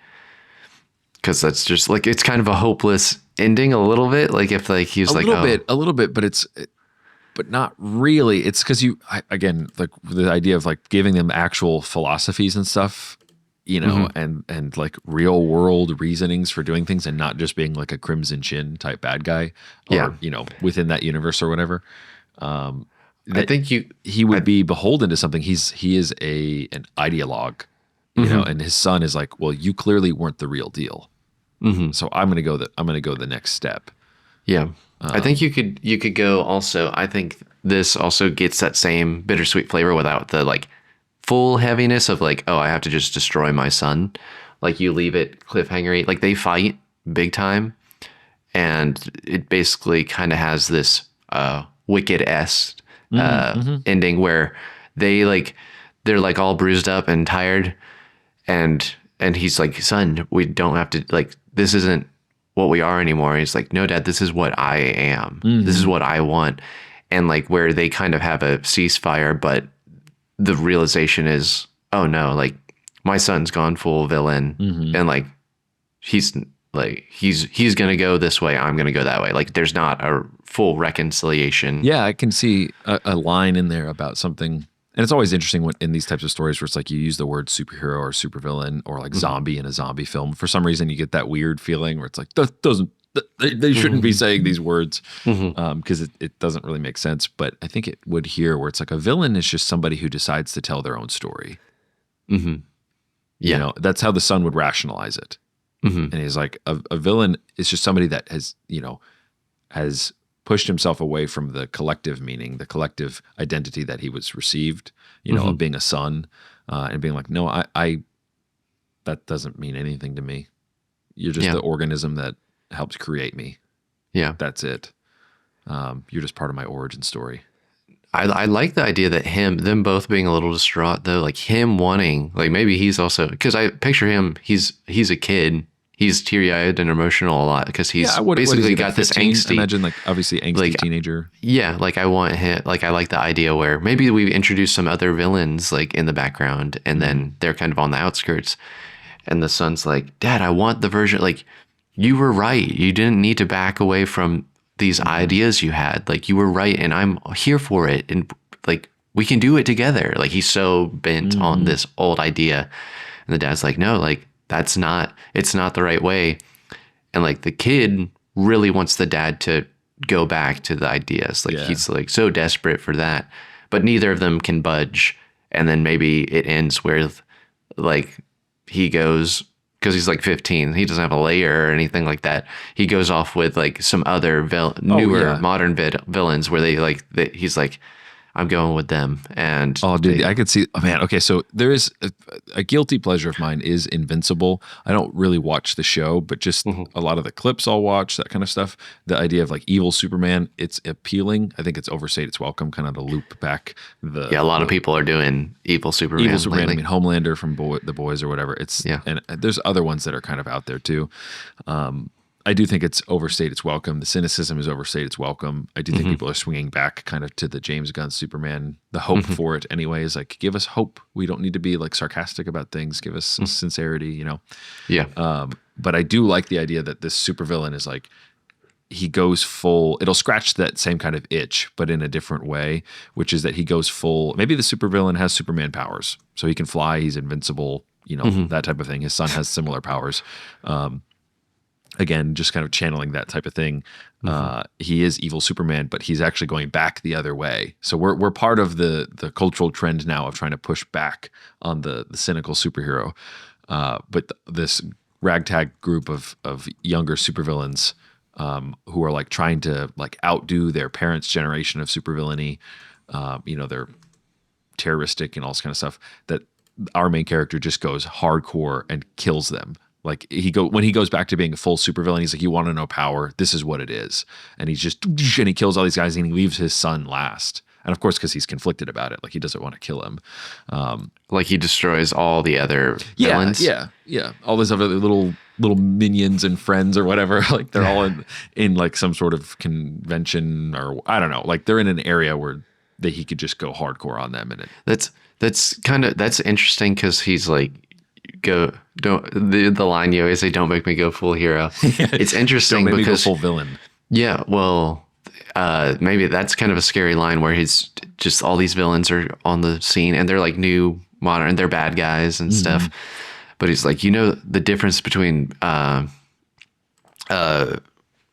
because that's just like, it's kind of a hopeless ending a little bit. Like if like he's like a little bit, but not really. It's because again, like the idea of like giving them actual philosophies and stuff, and like real world reasonings for doing things, and not just being like a Crimson Chin type bad guy, or within that universe or whatever. I think he would be beholden to something. He is an ideologue, and his son is like, well, you clearly weren't the real deal. So I'm gonna go the next step. Yeah. I think you could go also. I think this also gets that same bittersweet flavor without the like full heaviness of like, oh, I have to just destroy my son. Like you leave it cliffhangery. Like they fight big time, and it basically kind of has this Wicked-esque ending where they're like all bruised up and tired, and he's like, son, we don't have to, like, this isn't what we are anymore. He's like, no, Dad, this is what I am. This is what I want. And like where they kind of have a ceasefire, but the realization is, oh no, like my son's gone full villain, and like he's gonna go this way, I'm gonna go that way. Like there's not a full reconciliation. Yeah, I can see a line in there about something. And it's always interesting when in these types of stories where it's like you use the word superhero or supervillain or like zombie in a zombie film. For some reason, you get that weird feeling where it's like, they shouldn't be saying these words, because it doesn't really make sense. But I think it would here, where it's like a villain is just somebody who decides to tell their own story. Yeah. That's how the son would rationalize it. And he's like, a villain is just somebody that has pushed himself away from the collective meaning, the collective identity that he was received, of being a son, and being like, no, I that doesn't mean anything to me. You're just the organism that helped create me. Yeah. That's it. You're just part of my origin story. I like the idea that them both being a little distraught though, like him wanting, like maybe he's also, because I picture him, he's a kid. he's teary-eyed and emotional a lot because he's Yeah, what is basically he, got like this 15? angsty. I imagine, like, obviously angsty Like, teenager. yeah, like I want him. Like I like the idea where maybe we introduce some other villains like in the background, and then they're kind of on the outskirts. And the son's like, Dad, I want the version. Like, you were right. You didn't need to back away from these ideas you had. Like, you were right, and I'm here for it. And like, we can do it together. Like, he's so bent on this old idea. And the dad's like, no, like, it's not the right way. And like, the kid really wants the dad to go back to the ideas. Like, Yeah. he's like so desperate for that. But neither of them can budge. And then maybe it ends with like, he goes because he's like 15. He doesn't have a layer or anything like that. He goes off with like some other newer modern villains where he's like, I'm going with them. And Oh, dude, I could see. Oh, man. Okay, so there is a guilty pleasure of mine is Invincible. I don't really watch the show, but just a lot of the clips I'll watch, that kind of stuff. The idea of like evil Superman, it's appealing. I think it's overstayed its welcome, kind of to loop back the. Yeah, a lot of people are doing evil Superman. Evil Superman. Lately. I mean, Homelander from The Boys or whatever. And there's other ones that are kind of out there too. I do think it's overstayed its welcome. The cynicism is overstayed its welcome. I do think people are swinging back kind of to the James Gunn Superman, the hope for it anyway, is like, give us hope. We don't need to be like sarcastic about things. Give us sincerity, you know? Yeah. But I do like the idea that this supervillain is like, he goes full, it'll scratch that same kind of itch, but in a different way, which is that he goes full, maybe the supervillain has Superman powers. So he can fly, he's invincible, you know, that type of thing. His son has similar powers. Again, just kind of channeling that type of thing. He is evil Superman, but he's actually going back the other way. So we're part of the cultural trend now of trying to push back on the cynical superhero. But this ragtag group of younger supervillains who are like trying to like outdo their parents' generation of supervillainy. You know, they're terroristic and all this kind of stuff. That our main character just goes hardcore and kills them. Like when he goes back to being a full supervillain, he's like, you want to know power? This is what it is. And he's just, and he kills all these guys and he leaves his son last. And of course, because he's conflicted about it, like he doesn't want to kill him. Like he destroys all the other villains. Yeah. All those other little minions and friends or whatever. Like they're all in like some sort of convention or I don't know. Like they're in an area where he could just go hardcore on them. And that's interesting because he's like, the line you always say, don't make me go full hero. It's interesting don't make because me go full villain. Yeah, well, maybe that's kind of a scary line where he's just all these villains are on the scene and they're like new modern, they're bad guys and stuff. But he's like, you know, the difference between or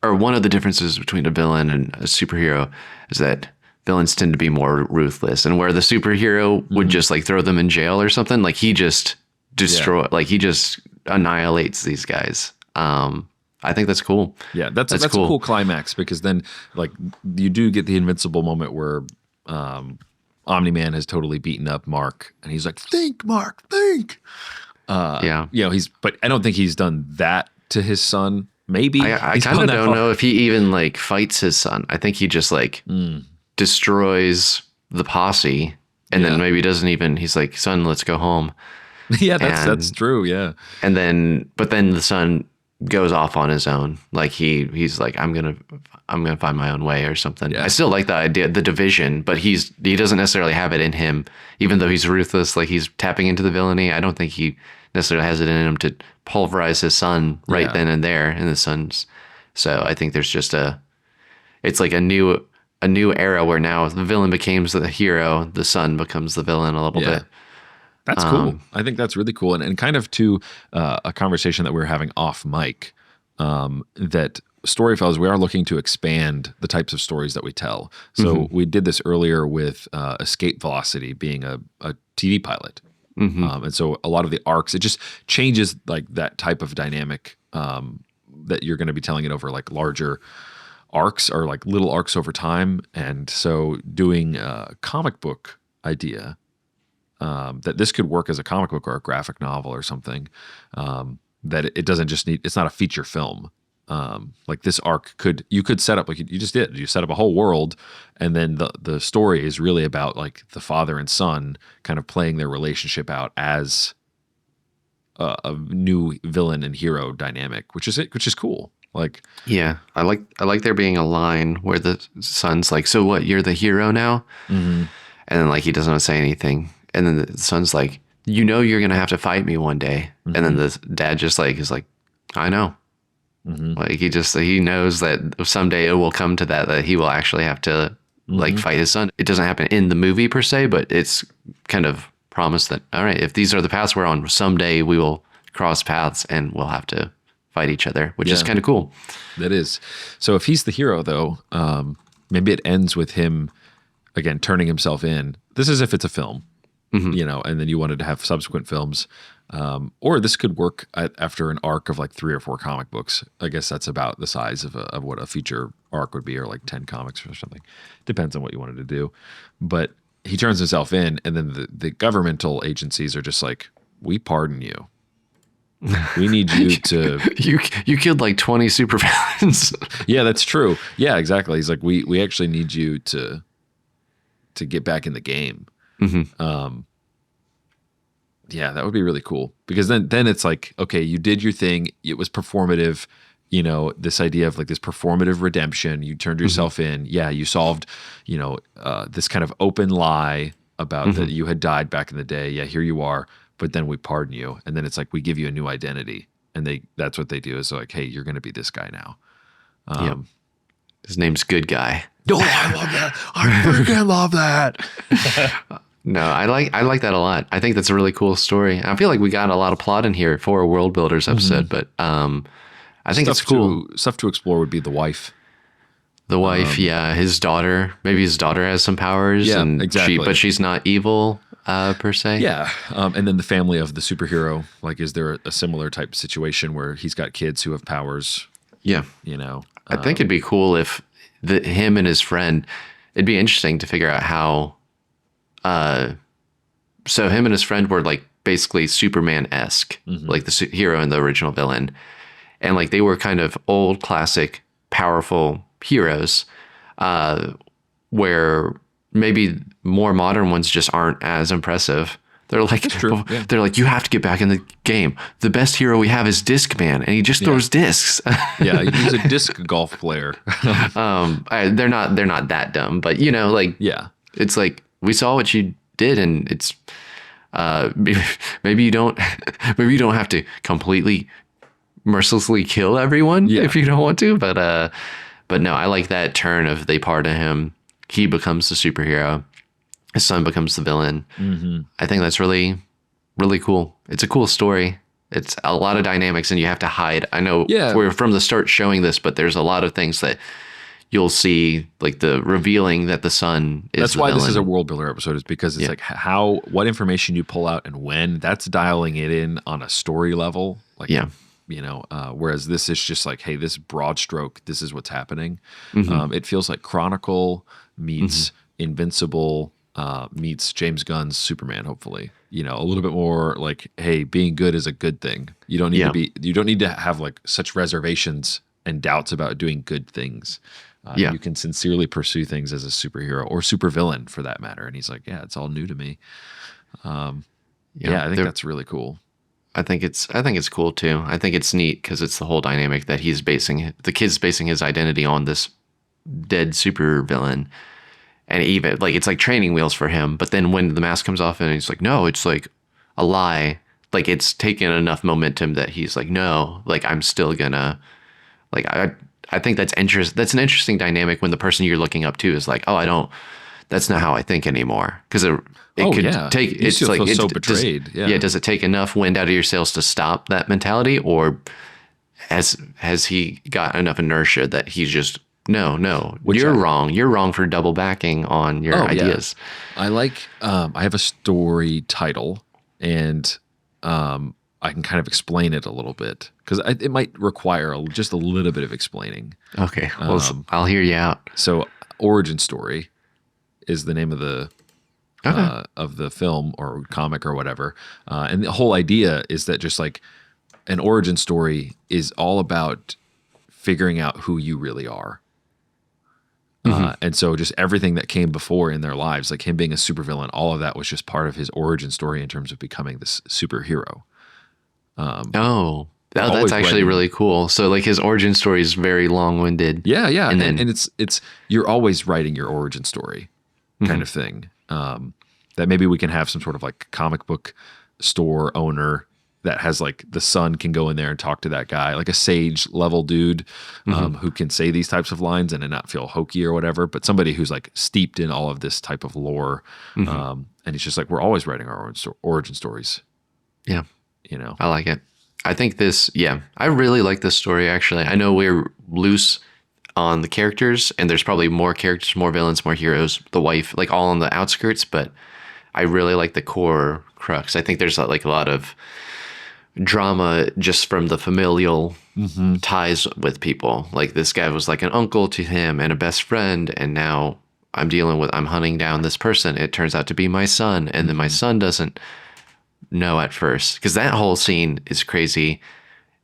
one of the differences between a villain and a superhero is that villains tend to be more ruthless, and where the superhero would just like throw them in jail or something, like he just like he just annihilates these guys. I think that's cool. Yeah, that's cool. A cool climax because then like you do get the invincible moment where Omni-Man has totally beaten up Mark and he's like, think, Mark, think. You know, but I don't think he's done that to his son. Maybe I kind of don't know if he even like fights his son. I think he just like destroys the posse and then maybe doesn't even, he's like, son, let's go home. Yeah, that's true. Yeah. And then, but then the son goes off on his own. Like he's like, I'm going to find my own way or something. Yeah. I still like the idea, the division, but he doesn't necessarily have it in him, even though he's ruthless. Like he's tapping into the villainy. I don't think he necessarily has it in him to pulverize his son right then and there in the son's. So I think there's just it's like a new era where now the villain becomes the hero. The son becomes the villain a little bit. That's cool. I think that's really cool. And kind of to a conversation that we were having off mic, that StoryFellas, we are looking to expand the types of stories that we tell. So we did this earlier with Escape Velocity being a TV pilot. And so a lot of the arcs, it just changes like that type of dynamic that you're going to be telling it over like larger arcs or like little arcs over time. And so doing a comic book idea, that this could work as a comic book or a graphic novel or something, that it doesn't just it's not a feature film. Like this arc you could set up, like you just did, you set up a whole world and then the story is really about like the father and son kind of playing their relationship out as a new villain and hero dynamic, which is cool. Like, Yeah, I like there being a line where the son's like, "So what? You're the hero now?" mhm. And then like he doesn't want to say anything, and then the son's like, "You know, you're gonna have to fight me one day." And then the dad just like is like, "I know." Like he knows that someday it will come to that he will actually have to like fight his son. It doesn't happen in the movie per se, but it's kind of promised that, all right, if these are the paths we're on, someday we will cross paths and we'll have to fight each other, which is Yeah. kind of cool. That is. So if he's the hero, though, maybe it ends with him again turning himself in. This is if it's a film, you know, and then you wanted to have subsequent films, or this could work after an arc of like 3 or 4 comic books. I guess that's about the size of what a feature arc would be, or like 10 comics or something. Depends on what you wanted to do. But he turns himself in, and then the governmental agencies are just like, we pardon you. We need you to. You killed like 20 supervillains. Yeah, that's true. Yeah, exactly. He's like, we actually need you to get back in the game. Yeah, that would be really cool, because then it's like, okay, you did your thing. It was performative. You know, this idea of like this performative redemption. You turned yourself in. Yeah, you solved, you know, this kind of open lie about that you had died back in the day. Yeah, here you are. But then we pardon you, and then it's like we give you a new identity, and that's what they do is like, hey, you're going to be this guy now. Yep. His name's Good Guy. Oh, I love that. I freaking love that. No, I like that a lot. I think that's a really cool story. I feel like we got a lot of plot in here for a World Builders episode, but I think it's cool. Stuff to explore would be the wife. The wife, yeah, his daughter. Maybe his daughter has some powers, Yeah, and exactly. but she's not evil per se. Yeah, and then the family of the superhero. Like, is there a similar type situation where he's got kids who have powers? Yeah. You know, I think it'd be cool if him and his friend. It'd be interesting to figure out how. So him and his friend were like basically Superman-esque, like the hero and the original villain, and like they were kind of old, classic, powerful heroes, where maybe more modern ones just aren't as impressive. They're like, Yeah. they're like, you have to get back in the game. The best hero we have is Disc Man, and he just throws discs. Yeah, he's a disc golf player. They're not that dumb, but you know, like, Yeah. it's like we saw what you did, and it's maybe you don't have to completely mercilessly kill everyone if you don't want to, but no, I like that turn of they pardon him, he becomes the superhero, his son becomes the villain. I think that's really, really cool. It's a cool story. It's a lot of dynamics, and you have to hide. I know we're from the start showing this, but there's a lot of things that you'll see, like the revealing that the son is. That's the why villain. This is a world builder episode, is because it's like what information you pull out and when. That's dialing it in on a story level. Like, you know, whereas this is just like, hey, this broad stroke, this is what's happening. It feels like Chronicle meets Invincible meets James Gunn's Superman. Hopefully, you know, a little bit more like, hey, being good is a good thing. You don't need you don't need to have like such reservations and doubts about doing good things. You can sincerely pursue things as a superhero or supervillain for that matter. And he's like, yeah, it's all new to me. I think that's really cool. I think it's cool too. I think it's neat because it's the whole dynamic that the kid's basing his identity on this dead supervillain, and even like it's like training wheels for him. But then when the mask comes off and he's like, no, it's like a lie. Like it's taken enough momentum that he's like, no, like I'm still gonna, like I think that's an interesting dynamic when the person you're looking up to is like, oh, that's not how I think anymore. Because it could take, it's like, it's so betrayed. Does it take enough wind out of your sails to stop that mentality? Or has he got enough inertia that he's just, no, you're wrong. You're wrong for double backing on your ideas. Yeah. I like, I have a story title, and I can kind of explain it a little bit because it might require just a little bit of explaining. Okay. Well, I'll hear you out. So Origin Story is the name of the film or comic or whatever. And the whole idea is that just like an origin story is all about figuring out who you really are. And so just everything that came before in their lives, like him being a supervillain, all of that was just part of his origin story in terms of becoming this superhero. Oh, that's always actually writing. really cool. So like his origin story is very long-winded. Yeah, yeah, And then and it's you're always writing your origin story, kind of thing. That maybe we can have some sort of like comic book store owner that has like the son can go in there and talk to that guy, like a sage level dude who can say these types of lines and not feel hokey or whatever, but somebody who's like steeped in all of this type of lore. And he's just like, we're always writing our own origin stories, yeah, you know? I like it. I think I really like this story actually. I know we're loose on the characters and there's probably more characters, more villains, more heroes, the wife, like all on the outskirts, but I really like the core crux. I think there's like a lot of drama just from the familial ties with people. Like this guy was like an uncle to him and a best friend, and now I'm hunting down this person. It turns out to be my son, and then my son doesn't know at first, because that whole scene is crazy.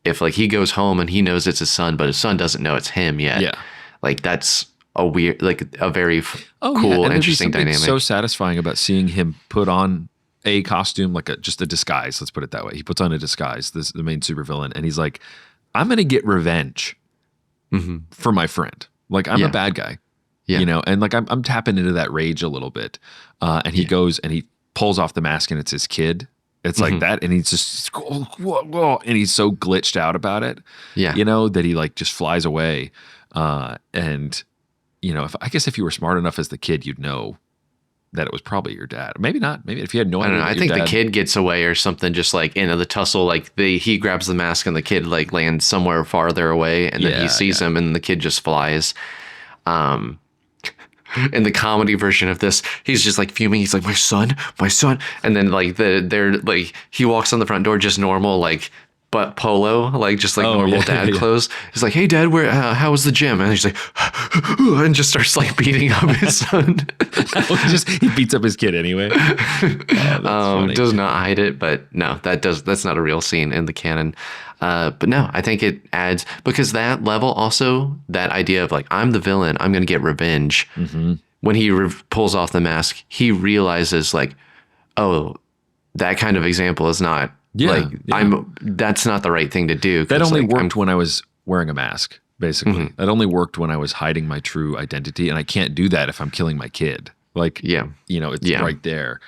If like he goes home and he knows it's his son, but his son doesn't know it's him yet. Yeah. Like that's a weird, like a very Oh, cool, yeah. And interesting there's something dynamic. so satisfying about seeing him put on a costume, like just a disguise. Let's put it that way. He puts on a disguise, the main supervillain, and he's like, "I'm going to get revenge for my friend. Like I'm a bad guy, Yeah. you know." And like I'm tapping into that rage a little bit. And he goes and he pulls off the mask, and it's his kid. It's like that, and he's just and he's so glitched out about it, Yeah. you know, that he like just flies away. And you know, I guess if you were smart enough as the kid, you'd know that it was probably your dad. Maybe not. Maybe if you had no I idea. don't know. I think the kid gets away or something, just like in the tussle, like he grabs the mask and the kid like lands somewhere farther away, and then he sees him and the kid just flies. In the comedy version of this, he's just like fuming. He's like, my son. And then like they're like, he walks on the front door just normal, like, but polo, like just like normal dad clothes. He's like, hey dad, how was the gym? And he's like, and just starts like beating up his son. He beats up his kid anyway. Does not hide it, but no, that's not a real scene in the canon. But no, I think it adds, because that level also, that idea of like, I'm the villain, I'm going to get revenge. When he pulls off the mask, he realizes like, oh, that kind of example is not that's not the right thing to do. That only worked when I was wearing a mask, basically. That only worked when I was hiding my true identity. And I can't do that if I'm killing my kid. Like, you know, it's right there.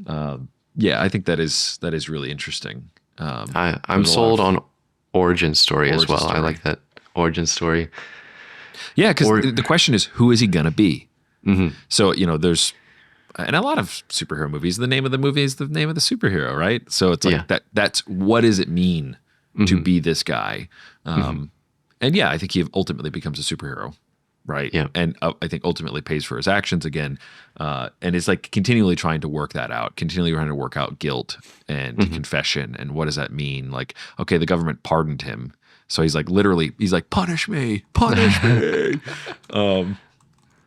I think that is really interesting. I'm sold on origin story as well. I like that origin story. Yeah, because the question is, who is he going to be? So, you know, there's, and a lot of superhero movies, the name of the movie is the name of the superhero, right? So it's like that's what does it mean to be this guy? And yeah, I think he ultimately becomes a superhero, right? Yeah. And I think ultimately pays for his actions again, and is like continually trying to work that out, continually trying to work out guilt and confession, and what does that mean? Like, okay, the government pardoned him, so he's like punish me.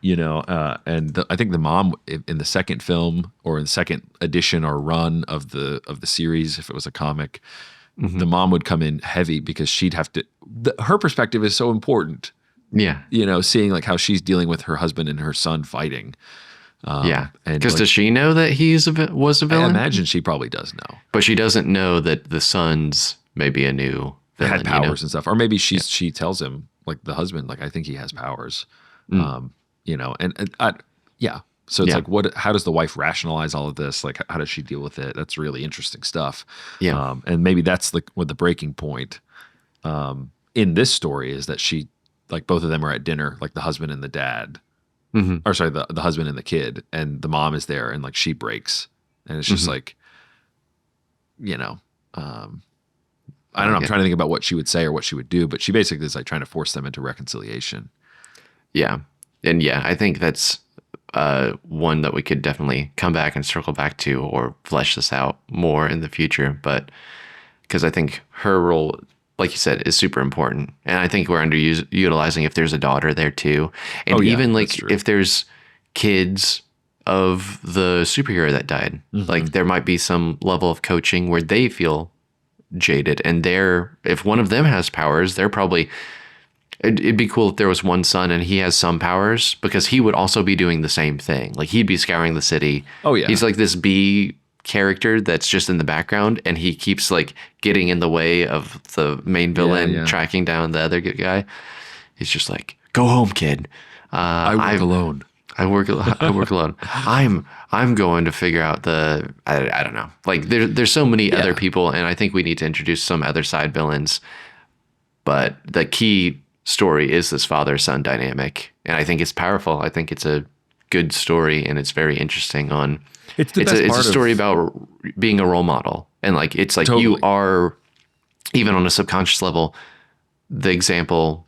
You know, and I think the mom in the second film or in the second edition or run of the series, if it was a comic, the mom would come in heavy because she'd have to. Her perspective is so important. Yeah, you know, seeing like how she's dealing with her husband and her son fighting. And because like, does she know that was a villain? I imagine she probably does know, but she doesn't know that the son's maybe a new villain, had powers and stuff, or maybe she tells him, like the husband, like I think he has powers. You know, so it's like, how does the wife rationalize all of this? Like, how does she deal with it? That's really interesting stuff. Yeah. And maybe that's like what the breaking point in this story is, that she, like both of them are at dinner, like the husband and the dad, or sorry, the husband and the kid, and the mom is there, and like she breaks, and it's just like, you know, I don't know. I'm trying to think about what she would say or what she would do, but she basically is like trying to force them into reconciliation. Yeah. And yeah, I think that's one that we could definitely come back and circle back to, or flesh this out more in the future. But because I think her role, like you said, is super important. And I think we're underutilizing if there's a daughter there too. And even like if there's kids of the superhero that died, like there might be some level of coaching where they feel jaded. And if one of them has powers, they're probably... It'd be cool if there was one son and he has some powers, because he would also be doing the same thing. Like he'd be scouring the city. Oh yeah. He's like this B character that's just in the background, and he keeps like getting in the way of the main villain tracking down the other guy. He's just like, go home, kid. I work alone. I work alone. I'm going to figure out I don't know. Like there's so many other people, and I think we need to introduce some other side villains. But the key story is this father-son dynamic, and I think it's powerful. I think it's a good story, and it's very interesting. It's a story about being a role model, and like it's like you are, even on a subconscious level, the example,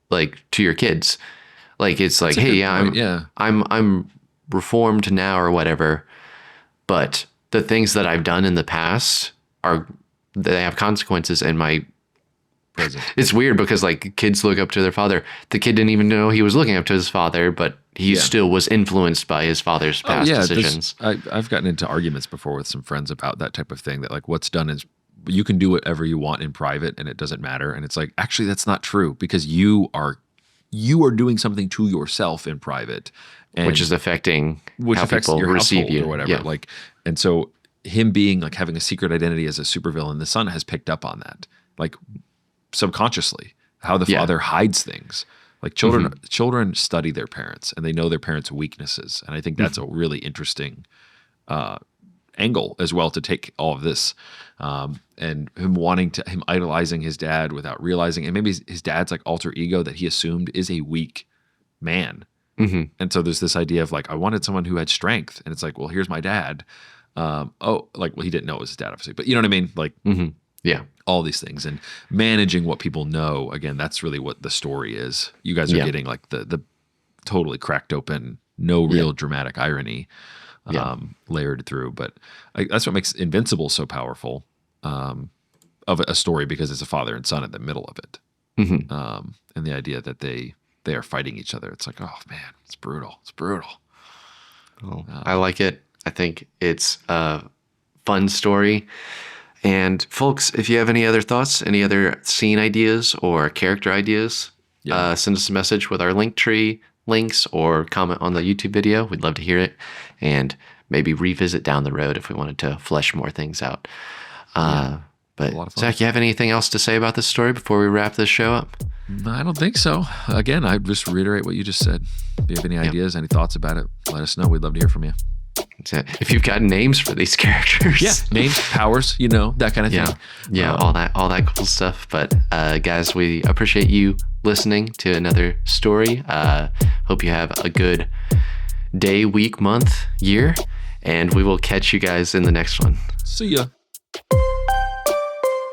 like to your kids. Like it's like, hey, I'm reformed now or whatever, but the things that I've done in the past they have consequences, and it's weird because like kids look up to their father. The kid didn't even know he was looking up to his father, but he still was influenced by his father's past decisions. I've gotten into arguments before with some friends about that type of thing, that like what's done is you can do whatever you want in private and it doesn't matter. And it's like, actually, that's not true, because you are doing something to yourself in private, and which affects your receive household you or whatever. Yeah. Like, and so him being like having a secret identity as a supervillain, the son has picked up on that, like subconsciously, how the father hides things. Like children study their parents, and they know their parents' weaknesses. And I think that's a really interesting angle as well to take all of this. And him idolizing his dad without realizing, and maybe his dad's like alter ego that he assumed is a weak man. And so there's this idea of like, I wanted someone who had strength, and it's like, well, here's my dad. He didn't know it was his dad, obviously, but you know what I mean? Like, all these things, and managing what people know. Again, that's really what the story is. You guys are getting like the totally cracked open, no real dramatic irony layered through. But that's what makes Invincible so powerful of a story, because it's a father and son in the middle of it. And the idea that they are fighting each other. It's like, oh man, it's brutal. It's brutal. I like it. I think it's a fun story. And folks, if you have any other thoughts, any other scene ideas or character ideas, send us a message with our Linktree links or comment on the YouTube video. We'd love to hear it, and maybe revisit down the road if we wanted to flesh more things out. But Zach, you have anything else to say about this story before we wrap this show up? I don't think so. Again, I just reiterate what you just said. If you have any ideas, any thoughts about it, let us know. We'd love to hear from you. If you've got names for these characters, names, powers, that kind of thing. All that cool stuff. But guys, we appreciate you listening to another story. Hope you have a good day, week, month, year, and we will catch you guys in the next one. See ya.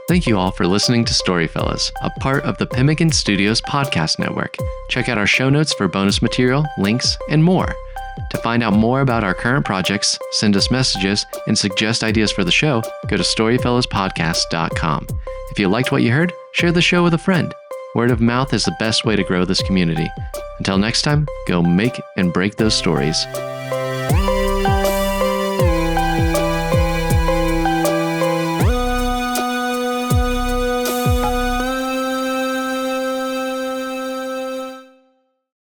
Thank you all for listening to StoryFellas, a part of the Pemmican Studios podcast network. Check out our show notes for bonus material, links, and more. To find out more about our current projects, send us messages, and suggest ideas for the show, go to storyfellaspodcast.com. If you liked what you heard, share the show with a friend. Word of mouth is the best way to grow this community. Until next time, go make and break those stories.